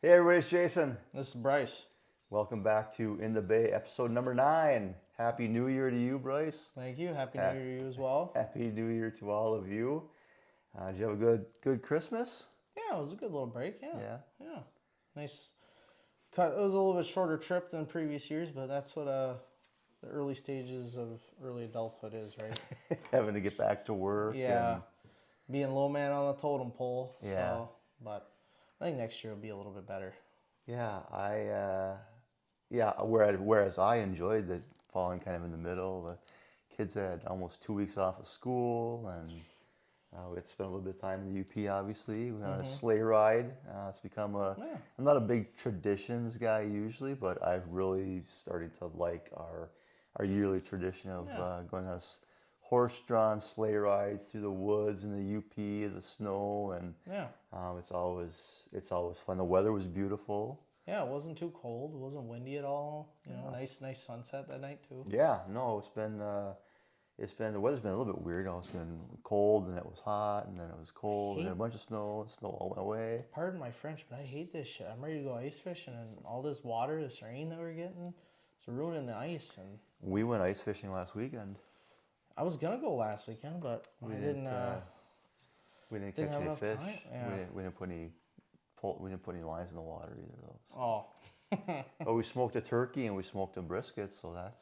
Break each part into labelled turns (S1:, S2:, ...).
S1: Hey everybody, it's Jason.
S2: This is Bryce.
S1: Welcome back to In the Bay, episode number 9. Happy New Year to you, Bryce.
S2: Thank you. Happy
S1: Ha-
S2: New Year to you as well.
S1: Happy New Year to all of you. Did you have a good Christmas?
S2: Yeah, it was a good little break. Yeah.
S1: Yeah.
S2: Yeah. Nice. Cut. It was a little bit shorter trip than previous years, but that's what the early stages of early adulthood is, right?
S1: Having to get back to work
S2: Yeah.
S1: and
S2: Being low man on the totem pole.
S1: yeah.
S2: But I think next year will be a little bit better.
S1: Yeah, whereas I enjoyed the falling kind of in the middle. The kids had almost 2 weeks off of school and we had to spend a little bit of time in the UP, obviously. We went on a sleigh ride. It's become
S2: Yeah.
S1: I'm not a big traditions guy usually, but I've really started to like our yearly tradition of
S2: Yeah.
S1: going on a horse-drawn sleigh ride through the woods in the UP, the snow, and
S2: Yeah.
S1: it's always fun. The weather was beautiful.
S2: Yeah. It wasn't too cold. It wasn't windy at all.
S1: Yeah.
S2: Nice sunset that night too.
S1: Yeah, no, it's been the weather's been a little bit weird. It's been cold and it was hot and then it was cold and then a bunch of snow. Snow all went away.
S2: Pardon my French, but I hate this shit. I'm ready to go ice fishing, and all this water, this rain that we're getting, it's ruining the ice. And
S1: We went ice fishing last weekend.
S2: I was gonna go last weekend, but
S1: We
S2: I
S1: didn't.
S2: didn't.
S1: We didn't
S2: Didn't
S1: catch
S2: have
S1: any
S2: enough
S1: fish.
S2: time? Yeah.
S1: We didn't put any lines in the water either of those.
S2: Oh,
S1: But we smoked a turkey and we smoked a brisket, so that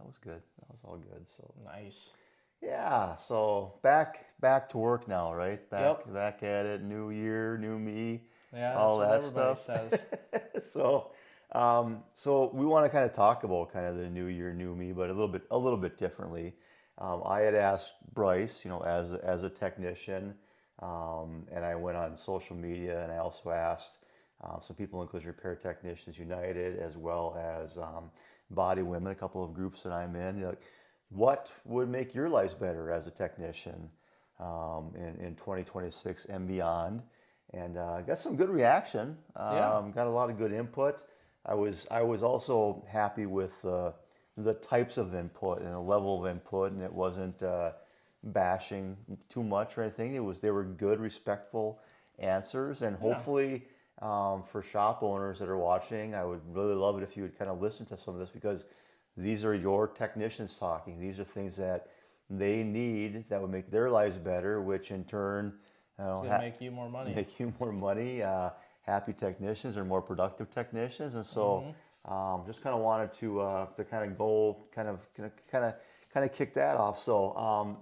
S1: was good. That was all good. So
S2: nice.
S1: yeah, so back to work now, right?
S2: Yep.
S1: Back at it. New year, new me,
S2: Yeah,
S1: all
S2: that's
S1: that
S2: what everybody
S1: stuff.
S2: says.
S1: So we want to kind of talk about kind of the new year, new me, but a little bit differently. I had asked Bryce, as a technician, and I went on social media, and I also asked some people in Collision Repair Technicians United, as well as Body Women, a couple of groups that I'm in. Like, what would make your lives better as a technician in 2026 and beyond? And got some good reaction.
S2: Yeah.
S1: Got a lot of good input. I was also happy with the types of input and the level of input, and it wasn't bashing too much or anything. They were good, respectful answers, and
S2: Yeah.
S1: hopefully for shop owners that are watching, I would really love it if you would kind of listen to some of this because these are your technicians talking. These are things that they need that would make their lives better, which in turn,
S2: It's gonna make you more money.
S1: make you more money. Happy technicians are more productive technicians, and so just kind of wanted to kind of go kind of kick that off. So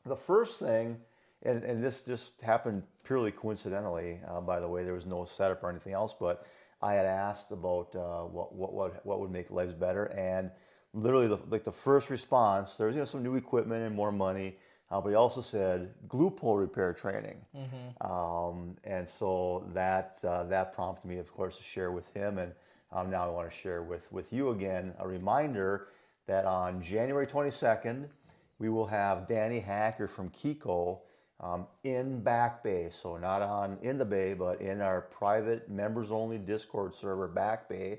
S1: the first thing, and this just happened purely coincidentally, by the way, there was no setup or anything else, but I had asked about what would make lives better, and literally the first response, there was some new equipment and more money, but he also said glue pull repair training, and so that prompted me, of course, to share with him, and now I want to share with you again a reminder that on January 22nd we will have Danny Hacker from Kiko in Back Bay, so not in the Bay, but in our private members-only Discord server, Back Bay.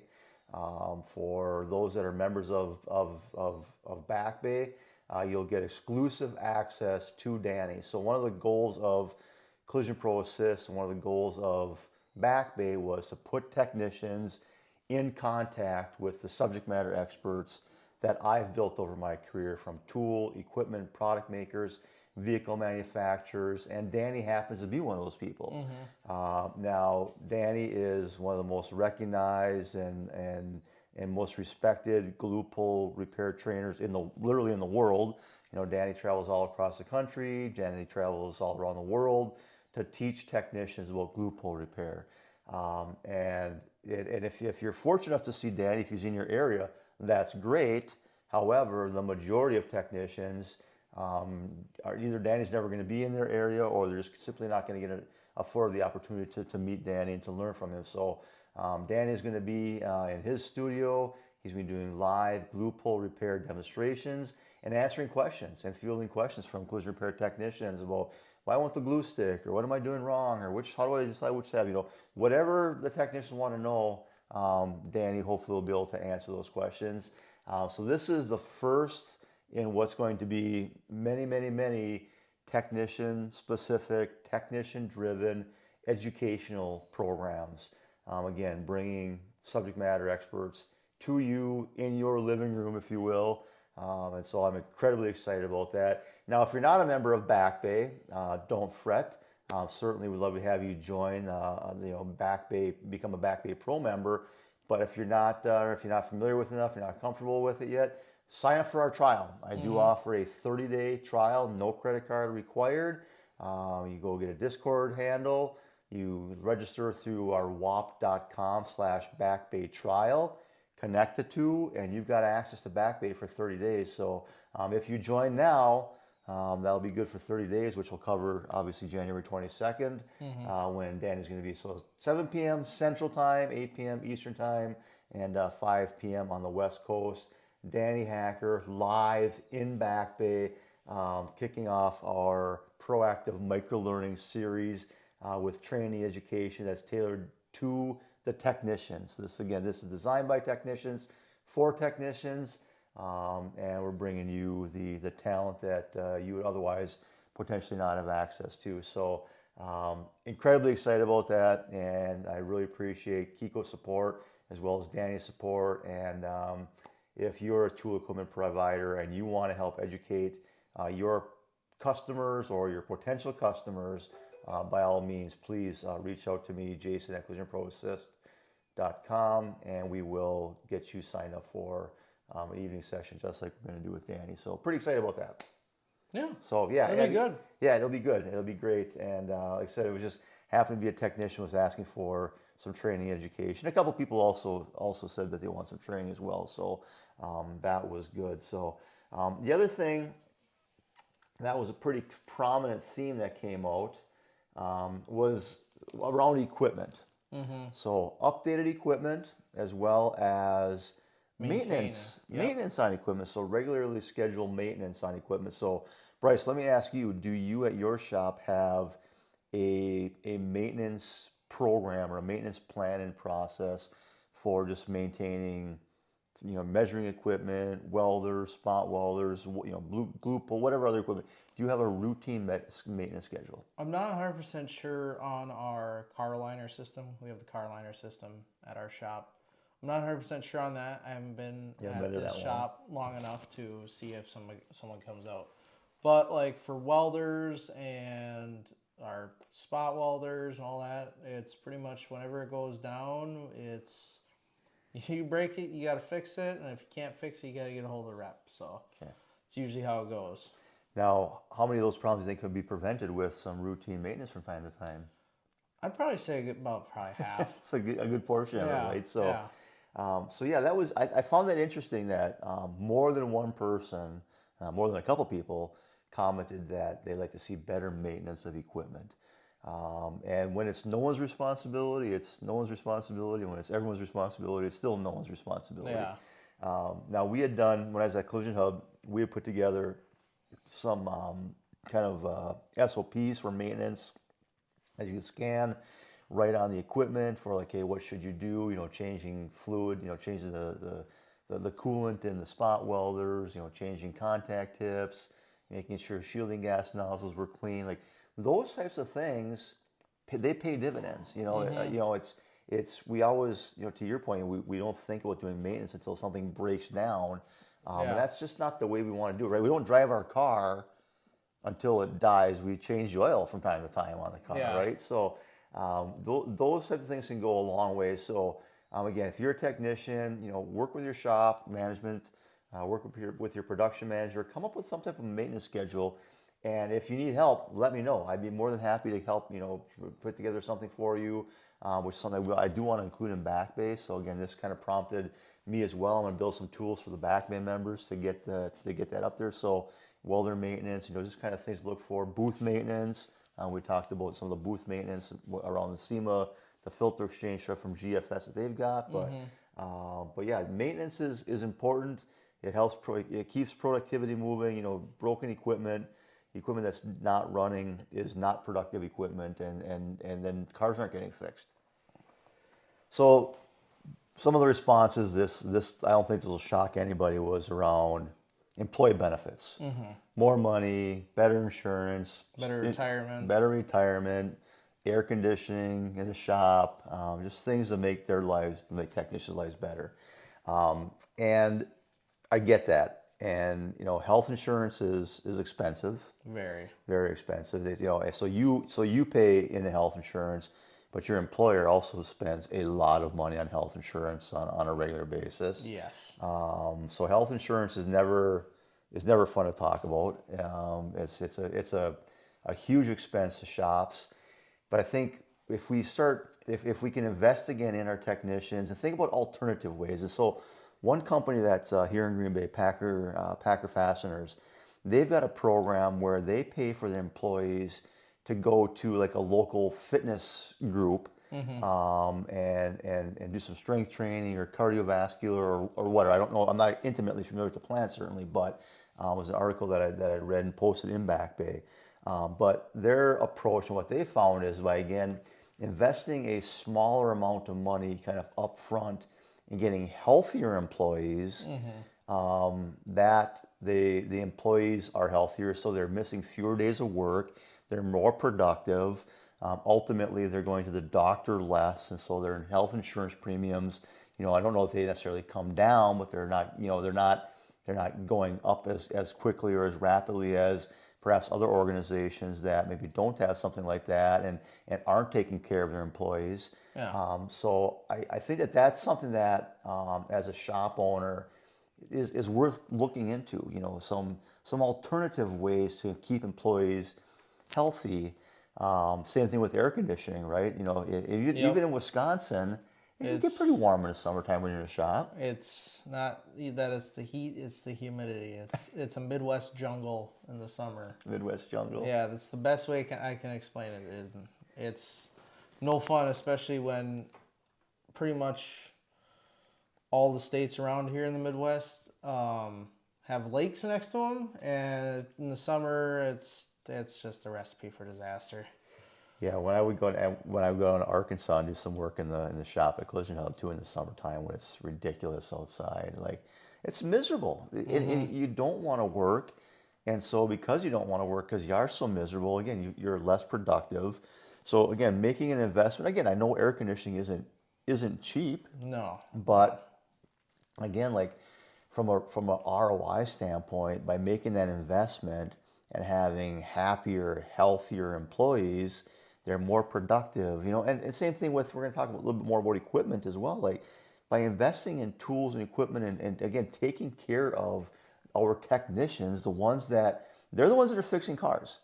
S1: For those that are members of Back Bay, you'll get exclusive access to Danny. So one of the goals of Collision Pro Assist and one of the goals of Back Bay was to put technicians in contact with the subject matter experts that I've built over my career, from tool, equipment, product makers, vehicle manufacturers, and Danny happens to be one of those people. Now, Danny is one of the most recognized and most respected glue pull repair trainers literally in the world. Danny travels all across the country. Danny travels all around the world to teach technicians about glue pull repair. And if you're fortunate enough to see Danny, if he's in your area, that's great. However, the majority of technicians are either Danny's never going to be in their area, or they're just simply not going to afford the opportunity to meet Danny and to learn from him. So Danny's going to be in his studio. He's going to be doing live glue pull repair demonstrations and answering questions and fielding questions from collision repair technicians about why I want the glue stick, or what am I doing wrong, or how do I decide which tab, whatever the technicians want to know. Danny hopefully will be able to answer those questions. So this is the first in what's going to be many technician-specific, technician-driven educational programs Again, bringing subject matter experts to you in your living room, if you will. And so I'm incredibly excited about that. Now, if you're not a member of Back Bay, don't fret. Certainly, we'd love to have you join. Back Bay, become a Back Bay Pro member. But if you're not familiar with enough, you're not comfortable with it yet, sign up for our trial. I do offer a 30-day trial, no credit card required. You go get a Discord handle. You register through our wap.com/backbaytrial. Connect the two, and you've got access to Back Bay for 30 days. So if you join now, that'll be good for 30 days, which will cover obviously January 22nd, when Danny's going to be. So 7 p.m. Central Time, 8 p.m. Eastern Time, and 5 p.m. on the West Coast. Danny Hacker live in Back Bay, kicking off our proactive microlearning series with trainee education that's tailored to the technicians. This is designed by technicians for technicians, and we're bringing you the talent that you would otherwise potentially not have access to. So incredibly excited about that, and I really appreciate Kiko's support as well as Danny's support. And if you're a tool equipment provider and you want to help educate your customers or your potential customers, by all means, please reach out to me, jason@collisionproassist.com, and we will get you signed up for an evening session, just like we're going to do with Danny. So pretty excited about that.
S2: Yeah.
S1: So yeah,
S2: It'll be good.
S1: Yeah, it'll be good. It'll be great. And like I said, it was just happened to be a technician was asking for some training education. A couple people also said that they want some training as well. So that was good. So the other thing that was a pretty prominent theme that came out was around equipment. So updated equipment as well as maintenance on equipment. So regularly scheduled maintenance on equipment. So Bryce, let me ask you, do you at your shop have a maintenance program or a maintenance plan and process for just maintaining, measuring equipment, welders, spot welders, glue pull, whatever other equipment? Do you have a routine maintenance schedule?
S2: I'm not 100% sure on our car liner system. We have the car liner system at our shop. I'm not 100% sure on that. I haven't been at this shop long enough to see if someone comes out. But like for welders and our spot welders and all that, it's pretty much whenever it goes down, it's you break it, you got to fix it, and if you can't fix it, you got to get a hold of the rep. So it's usually how it goes.
S1: Now, how many of those problems do you think could be prevented with some routine maintenance from time to time?
S2: I'd probably say about half.
S1: It's a good portion of it, right? So,
S2: yeah.
S1: That was, I found that interesting that more than one person, more than a couple people, commented that they like to see better maintenance of equipment. And when it's no one's responsibility, it's no one's responsibility. When it's everyone's responsibility, it's still no one's responsibility.
S2: Yeah.
S1: Now, we had done, when I was at Collision Hub, we had put together some kind of SOPs for maintenance, as you can scan right on the equipment for like, hey, what should you do? Changing fluid, changing the coolant in the spot welders, changing contact tips, making sure shielding gas nozzles were clean. Like those types of things, they pay dividends. It's we always, to your point, we don't think about doing maintenance until something breaks down. And that's just not the way we want to do it, right? We don't drive our car until it dies. We change the oil from time to time on the car, right? So those types of things can go a long way. So again, if you're a technician, work with your shop management, work with your production manager, come up with some type of maintenance schedule. And if you need help, let me know. I'd be more than happy to help, put together something for you, which is something I do want to include in Back Bay. So again, this kind of prompted me as well. I'm going to build some tools for the Back Bay members to get that up there. So welder maintenance, just kind of things to look for. Booth maintenance. We talked about some of the booth maintenance around the SEMA, the filter exchange stuff from GFS that they've got. But yeah, maintenance is important. It helps. It keeps productivity moving. Broken equipment that's not running is not productive equipment, and then cars aren't getting fixed. So some of the responses, this I don't think this will shock anybody, was around employee benefits, more money, better insurance,
S2: Better retirement.
S1: better retirement, air conditioning in the shop, just things to make technicians' lives better. And I get that. And health insurance is expensive,
S2: Very.
S1: very expensive. So you pay into health insurance, but your employer also spends a lot of money on health insurance on a regular basis.
S2: Yes.
S1: So health insurance is never fun to talk about. It's a huge expense to shops. But I think if we can invest again in our technicians and think about alternative ways. And so one company that's here in Green Bay, Packer Fasteners, they've got a program where they pay for their employees to go to like a local fitness group, and do some strength training or cardiovascular or whatever. I don't know. I'm not intimately familiar with the plan certainly, but it was an article that I read and posted in Back Bay. But their approach and what they found is by, again, investing a smaller amount of money kind of upfront and getting healthier employees, that the employees are healthier, so they're missing fewer days of work, they're more productive. Ultimately, they're going to the doctor less, and so their health insurance premiums, I don't know if they necessarily come down, but they're not going up as quickly or as rapidly as perhaps other organizations that maybe don't have something like that and aren't taking care of their employees.
S2: Yeah.
S1: So I think that's something that as a shop owner is worth looking into. Some alternative ways to keep employees healthy. Same thing with air conditioning, right? Even in Wisconsin, it can get pretty warm in the summertime when you're in a shop.
S2: It's not that it's the heat; it's the humidity. It's a Midwest jungle in the summer.
S1: Midwest jungle.
S2: Yeah, that's the best way I can explain it. It's no fun, especially when pretty much all the states around here in the Midwest have lakes next to them, and in the summer it's just a recipe for disaster.
S1: Yeah, when I would go to Arkansas and do some work in the shop at Collision Hub too in the summertime when it's ridiculous outside, like it's miserable. And you don't want to work, and so because you don't want to work because you are so miserable, again you're less productive. So again, making an investment. Again, I know air conditioning isn't cheap.
S2: No.
S1: But again, like from a ROI standpoint, by making that investment and having happier, healthier employees, they're more productive. And same thing with, we're going to talk a little bit more about equipment as well. Like by investing in tools and equipment and again taking care of our technicians, they're the ones that are fixing cars.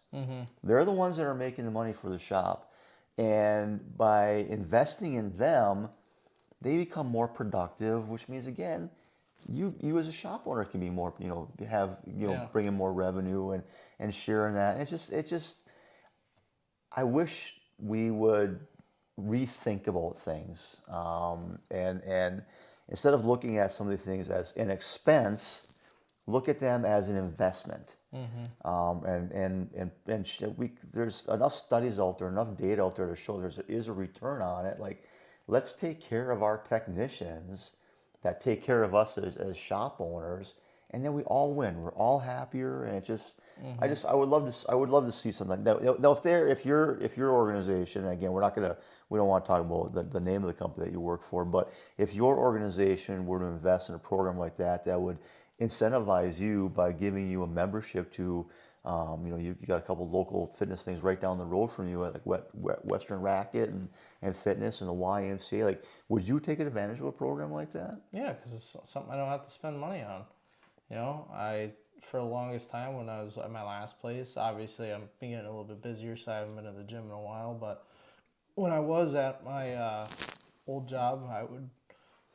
S1: They're the ones that are making the money for the shop. And by investing in them, they become more productive, which means again, you as a shop owner can be more, bring in more revenue and share in that. And it just, I wish we would rethink about things, and instead of looking at some of the things as an expense, look at them as an investment. There's enough studies out there, enough data out there to show there is a return on it. Like, let's take care of our technicians that take care of us as shop owners, and then we all win. We're all happier, and I would love to see something. Now, if your organization, and again, we don't want to talk about the name of the company that you work for, but if your organization were to invest in a program like that would incentivize you by giving you a membership to, you got a couple local fitness things right down the road from you, like Western Racket and Fitness and the YMCA. Like, would you take advantage of a program like that?
S2: Yeah, because it's something I don't have to spend money on. For the longest time when I was at my last place, obviously I'm getting a little bit busier, so I haven't been to the gym in a while. But when I was at my old job, I would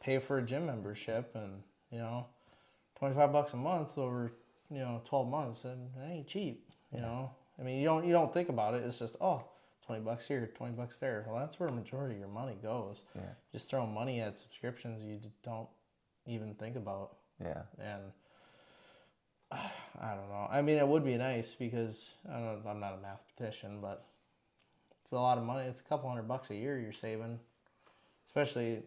S2: pay for a gym membership, and $25 a month over 12 months, and that ain't cheap. I mean, you don't think about it. It's just $20 here, $20 there. Well, that's where the majority of your money goes.
S1: Yeah.
S2: Just throwing money at subscriptions you don't even think about.
S1: Yeah.
S2: And I don't know. I mean, it would be nice because I'm not a mathematician, but it's a lot of money. It's a couple $100 a year you're saving, especially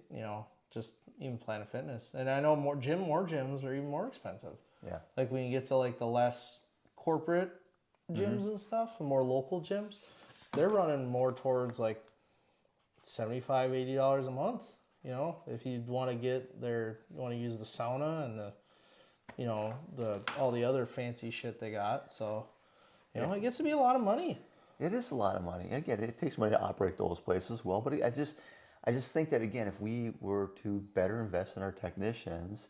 S2: just even Planet Fitness. And I know more gyms are even more expensive.
S1: Yeah.
S2: Like when you get to like the less corporate gyms and stuff, the more local gyms, they're running more towards like $75, $80 a month. You know, if you want to use the sauna and all the other fancy shit they got. So, it gets to be a lot of money.
S1: It is a lot of money. And again, it takes money to operate those places as well. But I just think that, again, if we were to better invest in our technicians,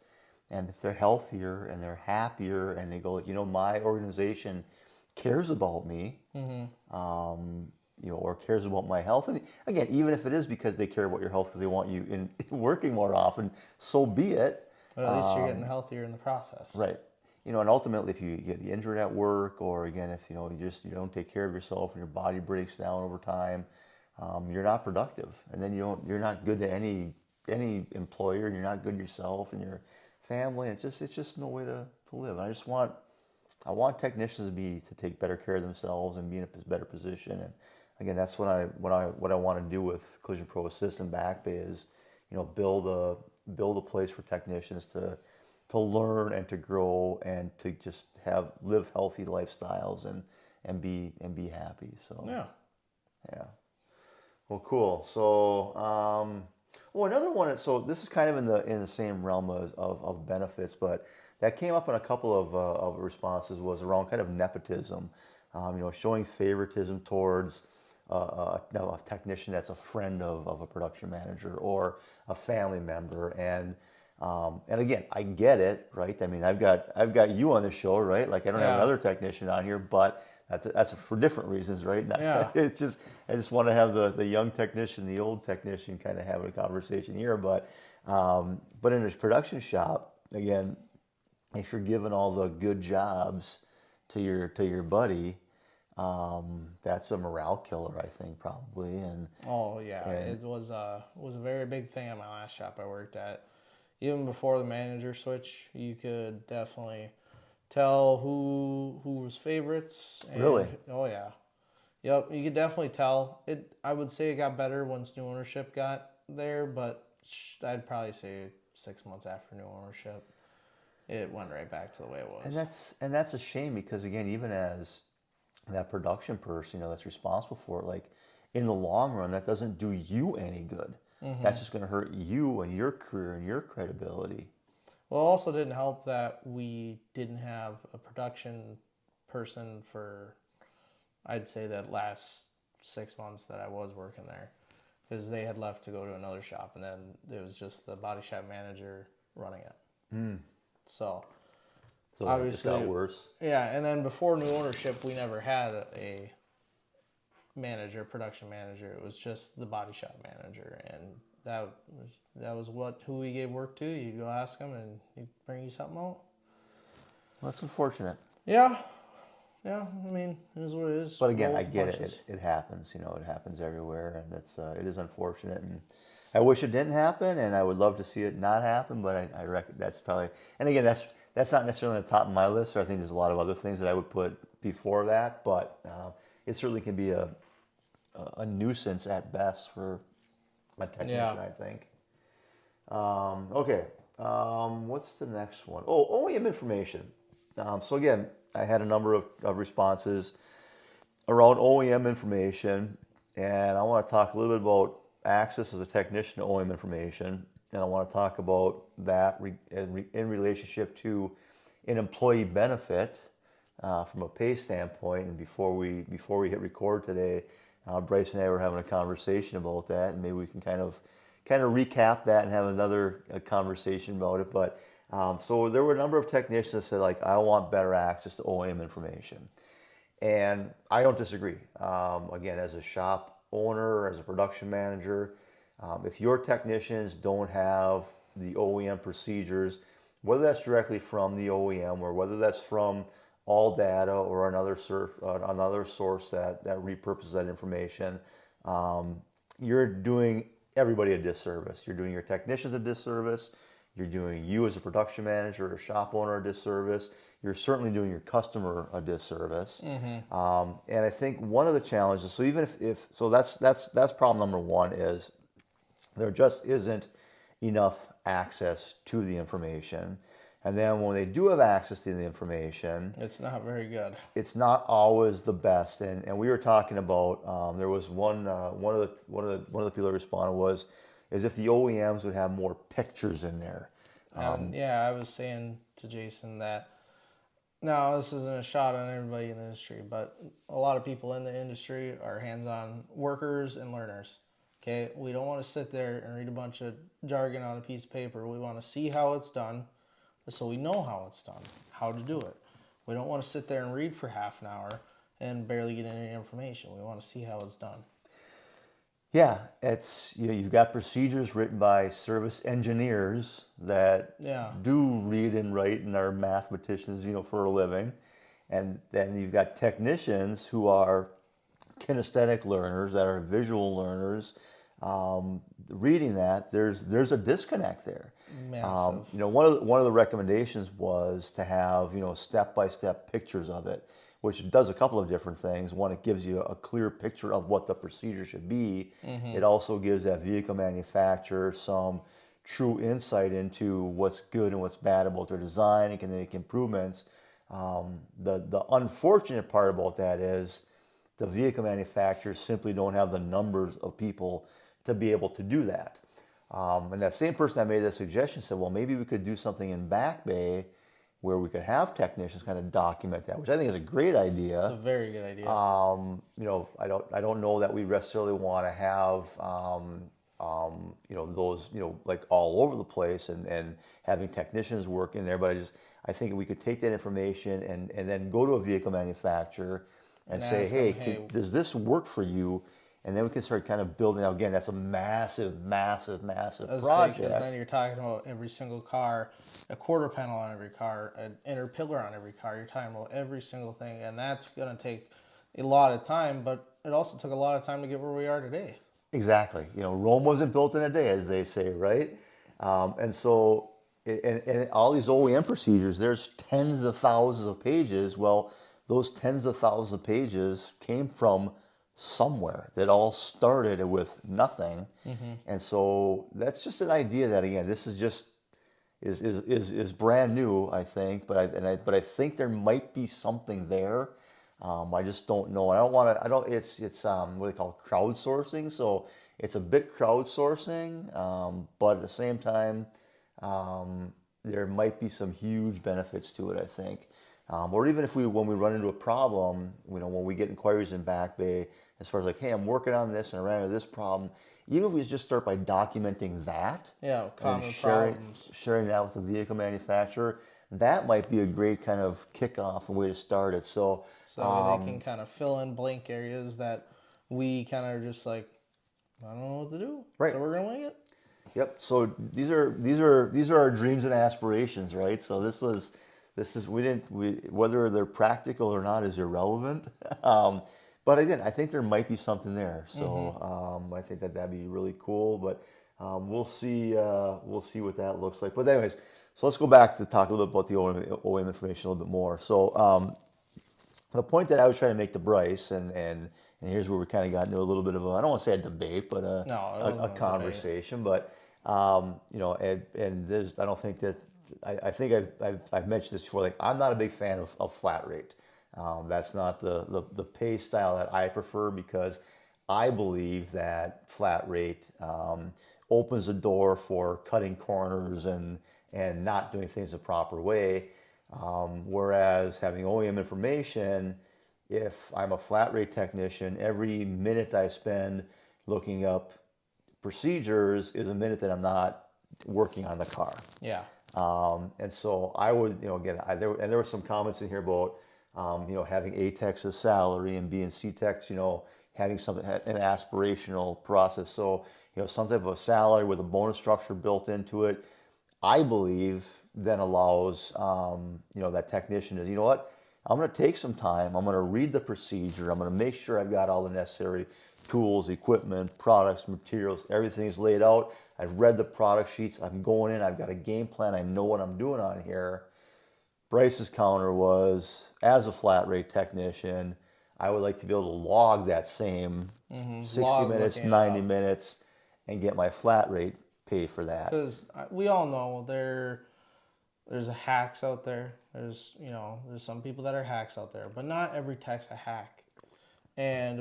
S1: and if they're healthier and they're happier and they go, my organization cares about me, or cares about my health. And again, even if it is because they care about your health because they want you in working more often, so be it.
S2: But at least you're getting healthier in the process.
S1: Right. And ultimately, if you get injured at work, or again, if you don't take care of yourself and your body breaks down over time, you're not productive, and then you're not good to any employer, and you're not good to yourself and your family. And it's just no way to live. And I want technicians to take better care of themselves and be in a better position. And again, that's what I want to do with Collision Pro Assist and Back Bay is, build a place for technicians to learn and to grow and to just live healthy lifestyles and be happy. So yeah. Well, cool. So another one. So this is kind of in the same realm of benefits, but that came up in a couple of responses, was around kind of nepotism. Showing favoritism towards a technician that's a friend of a production manager or a family member. And again, I get it, right? I mean, I've got you on the show, right? Like, I don't have another technician on here, but that's for different reasons, right? It's just, I just want to have the young technician, the old technician, kind of have a conversation here. But in a production shop, again, if you're giving all the good jobs to your buddy, that's a morale killer, I think, probably. And
S2: it was a very big thing at my last shop I worked at. Even before the manager switch, you could definitely tell who was favorites.
S1: Really?
S2: Oh yeah. Yep, you could definitely tell. I would say it got better once new ownership got there, but I'd probably say 6 months after new ownership, it went right back to the way it was.
S1: And that's a shame, because again, even as that production person, that's responsible for it, like, in the long run, that doesn't do you any good. Mm-hmm. That's just going to hurt you and your career and your credibility.
S2: Well, it also didn't help that we didn't have a production person for, I'd say, that last 6 months that I was working there, because they had left to go to another shop, and then it was just the body shop manager running it. So obviously,
S1: it got worse.
S2: Yeah, and then before new ownership, we never had a production manager. It was just the body shop manager, and that was who we gave work to. You go ask them, and he'd bring you something out.
S1: Well, that's unfortunate.
S2: Yeah. I mean, it is what it is.
S1: But again, I get it. It happens. It happens everywhere, and it is unfortunate. And I wish it didn't happen, and I would love to see it not happen. But I reckon that's probably. And again, that's not necessarily on the top of my list. So I think there's a lot of other things that I would put before that. But it certainly can be a nuisance at best for a technician, I think. Okay. What's the next one? Oh, OEM information. So again, I had a number of responses around OEM information, and I want to talk a little bit about access as a technician to OEM information, and I want to talk about that in relationship to an employee benefit from a pay standpoint. And before we hit record today, Bryce and I were having a conversation about that, and maybe we can kind of recap that and have another conversation about it. But so there were a number of technicians that said, like, I want better access to OEM information, and I don't disagree. Again, as a shop owner, as a production manager, if your technicians don't have the OEM procedures, whether that's directly from the OEM or whether that's from all data or another source that repurposes that information, you're doing everybody a disservice. You're doing your technicians a disservice. You're doing you as a production manager or shop owner a disservice. You're certainly doing your customer a disservice. Mm-hmm. And I think one of the challenges, so even if so that's problem number one, is there just isn't enough access to the information. And then when they do have access to the information,
S2: It's not very good.
S1: it's not always the best. And we were talking about there was one of the people that responded was is if the OEMs would have more pictures in there.
S2: Yeah, I was saying to Jason that now this isn't a shot on everybody in the industry, but a lot of people in the industry are hands-on workers and learners. Okay, we don't want to sit there and read a bunch of jargon on a piece of paper. We want to see how it's done, so we know how it's done, how to do it. We don't want to sit there and read for half an hour and barely get any information. We want to see how it's done.
S1: Yeah, it's you've got procedures written by service engineers that do read and write and are mathematicians, for a living, and then you've got technicians who are kinesthetic learners, that are visual learners. Reading that, there's a disconnect there.
S2: Massive.
S1: One of the recommendations was to have step-by-step pictures of it, which does a couple of different things. One, it gives you a clear picture of what the procedure should be. It also gives that vehicle manufacturer some true insight into what's good and what's bad about their design and can make improvements. The unfortunate part about that is the vehicle manufacturers simply don't have the numbers of people to be able to do that. And that same person that made that suggestion said, well, maybe we could do something in Back Bay where we could have technicians kind of document that, which I think is a great idea.
S2: It's a very good idea.
S1: I don't know that we necessarily want to have those like all over the place and having technicians work in there, but I think we could take that information and then go to a vehicle manufacturer and say, hey, does this work for you? And then we can start kind of building out. Again, that's a massive project.
S2: Because then you're talking about every single car, a quarter panel on every car, an inner pillar on every car. You're talking about every single thing, and that's going to take a lot of time. But it also took a lot of time to get where we are today.
S1: Exactly. Rome wasn't built in a day, as they say, right? And so, and all these OEM procedures, there's tens of thousands of pages. Well, those tens of thousands of pages came from somewhere. That all started with nothing. And so that's just an idea that, again, this is just is brand new, I think, but I think there might be something there. I just don't know. It's what they call crowdsourcing. So it's a bit crowdsourcing, but at the same time, there might be some huge benefits to it, I think. Or even when we run into a problem, when we get inquiries in Back Bay, as far as like, hey, I'm working on this and I ran into this problem, even if we just start by documenting that,
S2: common
S1: problems, sharing that with the vehicle manufacturer, that might be a great kind of kickoff and way to start it. So
S2: they can kind of fill in blank areas that we kind of just like, I don't know what to do.
S1: Right.
S2: So we're gonna wing it.
S1: Yep. So these are our dreams and aspirations, right? So whether they're practical or not is irrelevant. But again, I think there might be something there. So I think that'd be really cool. But we'll see what that looks like. But anyways, so let's go back to talk a little bit about the OEM information a little bit more. So the point that I was trying to make to Bryce, and here's where we kind of got into a little bit of I don't want to say a debate, but a conversation. But and there's I don't think that I think I've mentioned this before. Like, I'm not a big fan of flat rate. That's not the pay style that I prefer, because I believe that flat rate opens the door for cutting corners and not doing things the proper way. Whereas having OEM information, if I'm a flat rate technician, every minute I spend looking up procedures is a minute that I'm not working on the car.
S2: Yeah.
S1: And so I would, again, there were some comments in here about, having A techs as salary and B and C techs, having an aspirational process. So, some type of a salary with a bonus structure built into it, I believe then allows, that technician is, what, I'm going to take some time. I'm going to read the procedure. I'm going to make sure I've got all the necessary tools, equipment, products, materials, everything's laid out. I've read the product sheets. I'm going in. I've got a game plan. I know what I'm doing on here. Bryce's counter was, as a flat rate technician, I would like to be able to log that same 60 minutes, 90 minutes, and get my flat rate pay for that.
S2: Because we all know there's hacks out there. There's some people that are hacks out there, but not every tech's a hack. And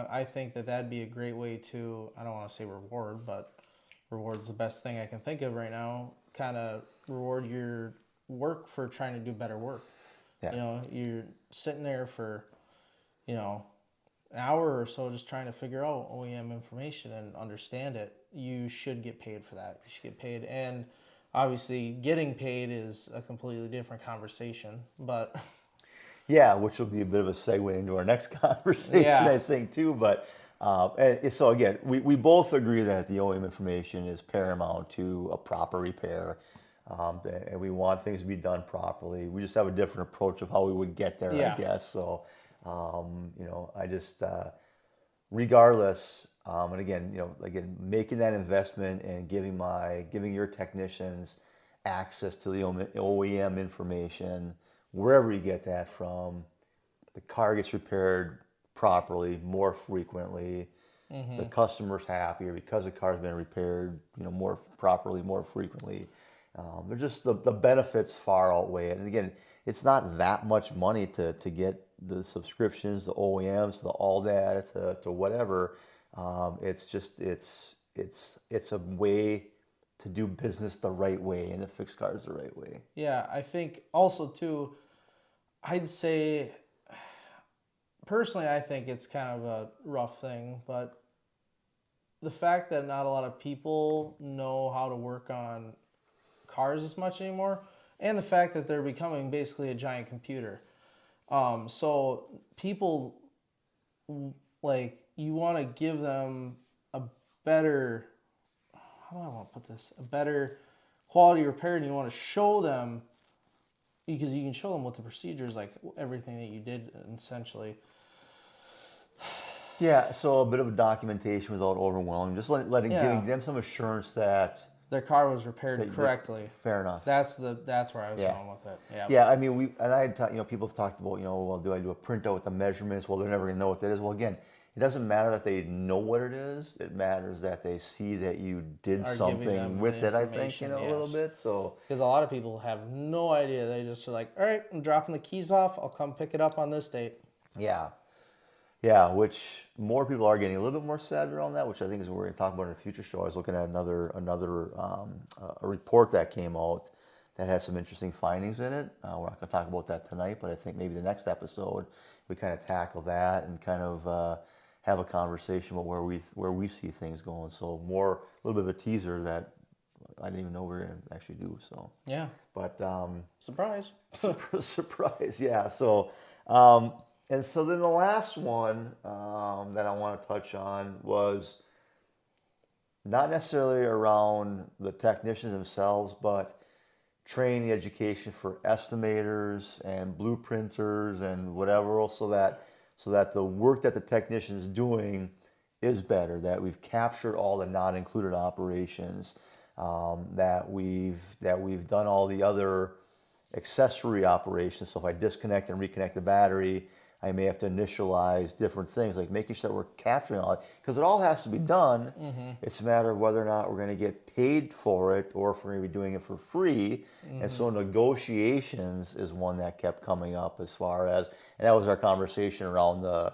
S2: I think that'd be a great way to, I don't want to say reward, but reward's the best thing I can think of right now. Kind of reward your work for trying to do better work.
S1: Yeah.
S2: You're sitting there for, an hour or so just trying to figure out OEM information and understand it. You should get paid for that. You should get paid. And obviously getting paid is a completely different conversation, but
S1: Yeah, which will be a bit of a segue into our next conversation,
S2: yeah,
S1: I think, too. But and so again, we both agree that the OEM information is paramount to a proper repair, and we want things to be done properly. We just have a different approach of how we would get there, I
S2: yeah,
S1: guess. So, I just, regardless, and again, making that investment and giving your technicians access to the OEM information wherever you get that from, the car gets repaired properly more frequently. The customer's happier because the car's been repaired, more properly, more frequently. They're just the benefits far outweigh it. And again, it's not that much money to get the subscriptions, the OEMs, the all data to whatever. It's a way to do business the right way and to fix cars the right way.
S2: yeah. I think also too, I'd say personally, I think it's kind of a rough thing, but the fact that not a lot of people know how to work on cars as much anymore, and the fact that they're becoming basically a giant computer. So people, like, you want to give them a better, how do I want to put this, a better quality repair, and you want to show them, because you can show them what the procedure is, like everything that you did essentially.
S1: Yeah, so a bit of a documentation without overwhelming, just
S2: Yeah.
S1: giving them some assurance that
S2: Their car was repaired correctly.
S1: fair enough.
S2: That's where I was
S1: Yeah.
S2: going with it. Yeah.
S1: Yeah, I mean, people have talked about, well, do I do a printout with the measurements? Well, they're never gonna know what that is. Well, again, it doesn't matter that they know what it is. It matters that they see that you did
S2: Are giving
S1: something
S2: them
S1: with
S2: the
S1: it, I think,
S2: information,
S1: a little
S2: yes.
S1: bit. So
S2: Because a lot of people have no idea. They just are like, all right, I'm dropping the keys off. I'll come pick it up on this date.
S1: yeah, yeah, which more people are getting a little bit more savvy around that, which I think is what we're going to talk about in a future show. I was looking at a report that came out that has some interesting findings in it. We're not going to talk about that tonight, but I think maybe the next episode we kind of tackle that and kind of have a conversation about where we see things going. So a little bit of a teaser that I didn't even know we were going to actually do. So
S2: Yeah.
S1: but
S2: Surprise.
S1: surprise, yeah. So. And so then the last one that I want to touch on was not necessarily around the technicians themselves, but training education for estimators and blueprinters and whatever else, so that the work that the technician is doing is better. That we've captured all the non-included operations, that we've done all the other accessory operations. So if I disconnect and reconnect the battery, I may have to initialize different things, like making sure that we're capturing all it, because it all has to be done. It's a matter of whether or not we're going to get paid for it, or if we're going to be doing it for free. And so negotiations is one that kept coming up, as far as, and that was our conversation around the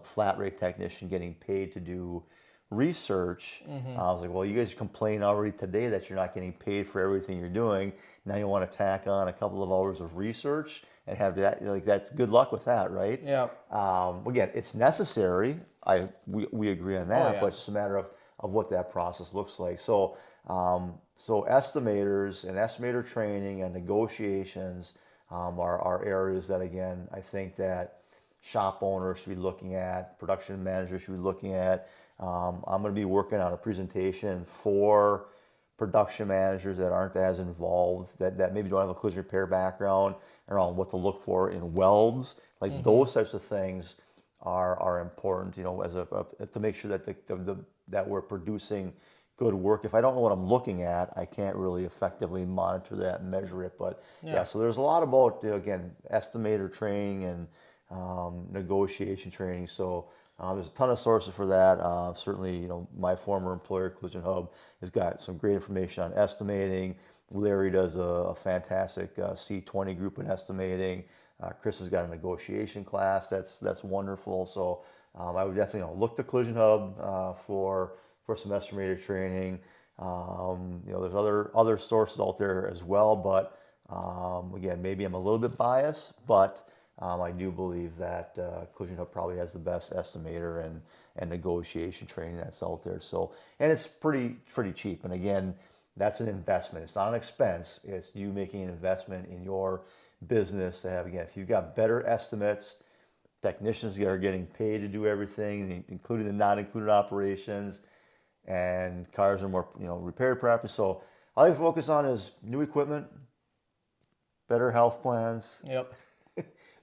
S1: flat rate technician getting paid to do research. I was like, well, you guys complain already today that you're not getting paid for everything you're doing. Now you want to tack on a couple of hours of research and have that, that's good luck with that, right?
S2: Yeah.
S1: Again, it's necessary. We agree on that,
S2: yeah.
S1: but it's just a matter of what that process looks like. So estimators and estimator training and negotiations are areas that, again, I think that shop owners should be looking at, production managers should be looking at. I'm going to be working on a presentation for production managers that aren't as involved, that maybe don't have a collision repair background, around what to look for in welds. Like those types of things are important, as to make sure that that we're producing good work. If I don't know what I'm looking at, I can't really effectively monitor that and measure it. But yeah, so there's a lot about, again, estimator training and negotiation training. So there's a ton of sources for that. Certainly, my former employer, Collision Hub, has got some great information on estimating. Larry does a fantastic C20 group in estimating. Chris has got a negotiation class that's wonderful. So I would definitely look to Collision Hub for some estimator training. There's other sources out there as well, but again, maybe I'm a little bit biased, but I do believe that Collision Hub probably has the best estimator and negotiation training that's out there. So, and it's pretty cheap. And again, that's an investment. It's not an expense. It's you making an investment in your business to have, again, if you've got better estimates, technicians that are getting paid to do everything, including the non-included operations, and cars are more, repaired properly. So all you focus on is new equipment, better health plans.
S2: Yep.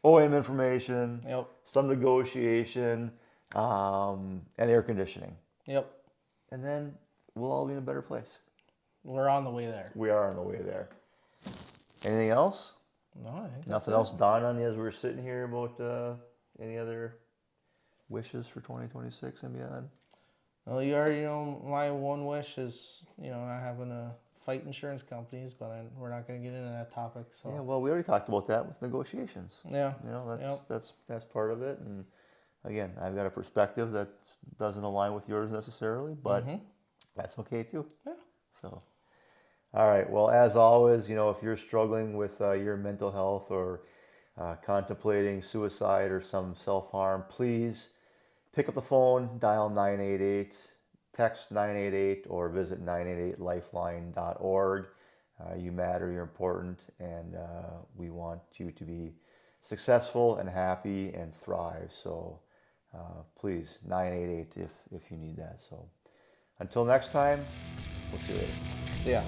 S1: OEM information.
S2: Yep.
S1: Some negotiation, and air conditioning.
S2: Yep.
S1: And then we'll all be in a better place.
S2: We're on the way there.
S1: We are on the way there. Anything else?
S2: No, I think
S1: Nothing else dawned on you as we were sitting here about any other wishes for 2026 and beyond?
S2: Well, you already know my one wish is, not having to fight insurance companies, but we're not going to get into that topic. So
S1: yeah, well, we already talked about that with negotiations.
S2: Yeah.
S1: That's part of it. And again, I've got a perspective that doesn't align with yours necessarily, but that's okay too.
S2: Yeah.
S1: So, all right. Well, as always, if you're struggling with your mental health or contemplating suicide or some self-harm, please pick up the phone, dial 988, text 988, or visit 988lifeline.org. You matter, you're important, and we want you to be successful and happy and thrive. So please, 988 if you need that. So until next time, we'll see you later.
S2: Yeah.